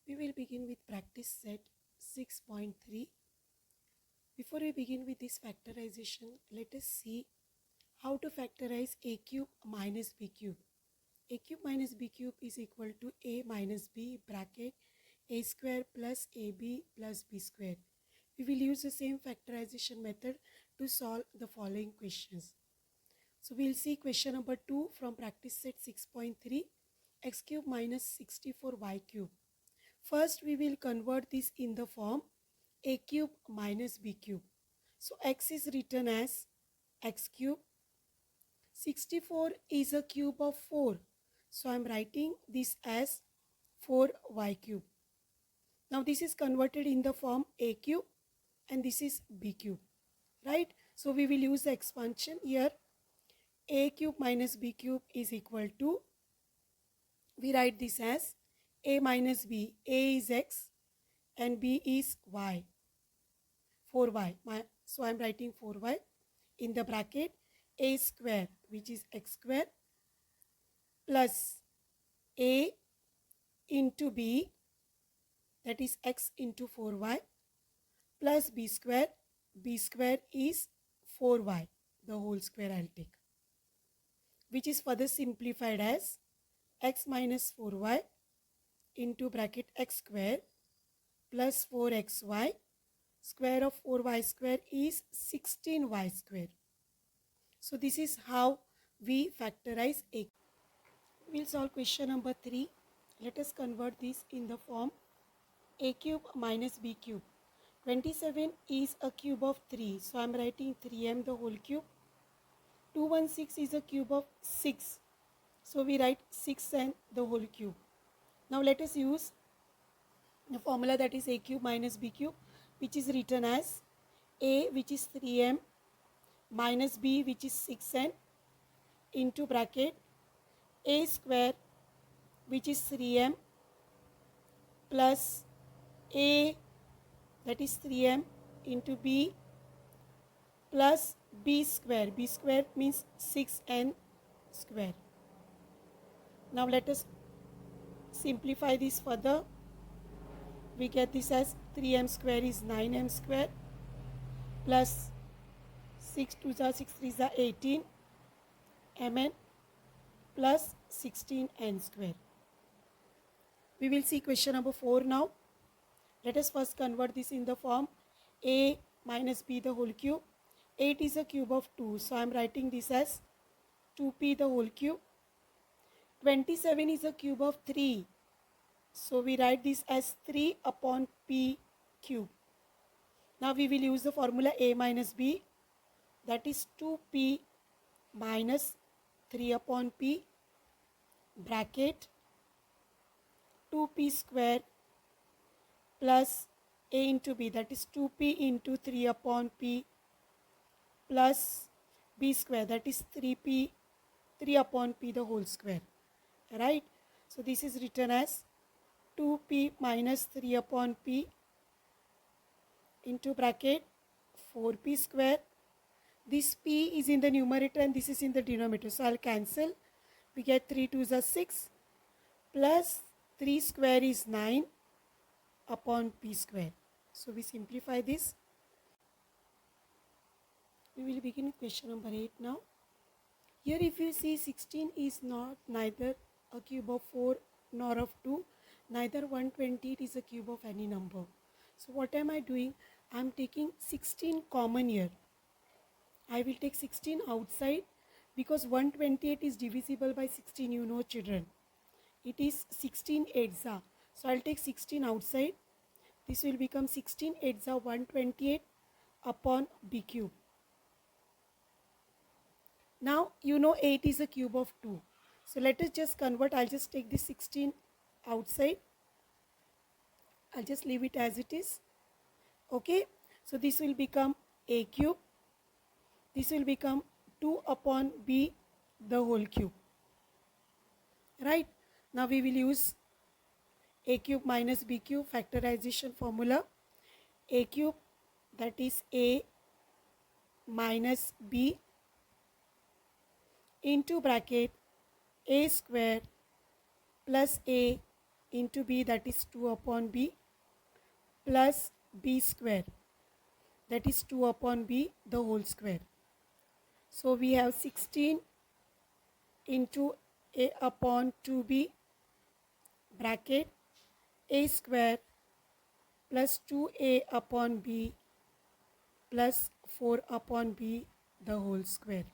We will begin with practice set 6.3. Before we begin with this factorization, let us see how to factorize a cube minus b cube. A cube minus b cube is equal to a minus b bracket a square plus ab plus b square. We will use the same factorization method to solve the following questions. So we will see question number 2 from practice set 6.3, x cube minus 64y cube. First, we will convert this in the form a cube minus b cube. So x is written as x cube. 64 is a cube of 4. So I am writing this as 4y cube. Now this is converted in the form a cube and this is b cube. Right? So we will use the expansion here. A cube minus b cube is equal to, we write this as a minus b. A is x and b is y. 4y. So I am writing 4y in the bracket a square, which is x square, plus a into b, that is x into 4y, plus b square. B square is 4y, the whole square I will take, which is further simplified as x minus 4y into bracket x square plus 4xy. Square of 4y square is 16y square. So this is how we factorize a. We will solve question number 3. Let us convert this in the form a cube minus b cube. 27 is a cube of 3. So I am writing 3m the whole cube. 216 is a cube of 6. So we write 6n the whole cube. Now let us use the formula, that is a cube minus b cube, which is written as a, which is 3m, minus b, which is 6n, into bracket a square, which is 3m, plus a, that is 3m, into b, plus b square. B square means 6n square. Now let us simplify this further. We get this as 3m square is 9m square, plus 6 2s are 6 3s are 18 mn, plus 16n square. We will see question number 4 now. Let us first convert this in the form a minus b the whole cube. 8 is a cube of 2. So I am writing this as 2p the whole cube. 27 is a cube of 3. So we write this as 3 upon p cube. Now we will use the formula a minus b, that is 2p minus 3 upon p, bracket 2p square plus a into b, that is 2p into 3 upon p, plus b square, that is 3p 3 upon p the whole square. Right? So this is written as 2p minus 3 upon p into bracket 4p square. This p is in the numerator and this is in the denominator. So I'll cancel. We get 3 2s are 6, plus 3 square is 9 upon p square. So we simplify this. We will begin with question number 8 now. Here if you see, 16 is not neither a cube of 4 nor of 2, neither 128 is a cube of any number. So what am I doing? I am taking 16 common here. I will take 16 outside because 128 is divisible by 16, you know children. It is 16 8s are. So I will take 16 outside. This will become 16 8s are 128 upon b cube. Now you know 8 is a cube of 2. So let us just convert. I'll just take this 16 outside. I'll just leave it as it is. Okay. So this will become a cube. This will become 2 upon b the whole cube. Right. Now we will use a cube minus b cube factorization formula. A cube, that is a minus b, into bracket a square plus a into b, that is 2 upon b, plus b square, that is 2 upon b the whole square. So we have 16 into a upon 2b bracket a square plus 2a upon b plus 4 upon b the whole square.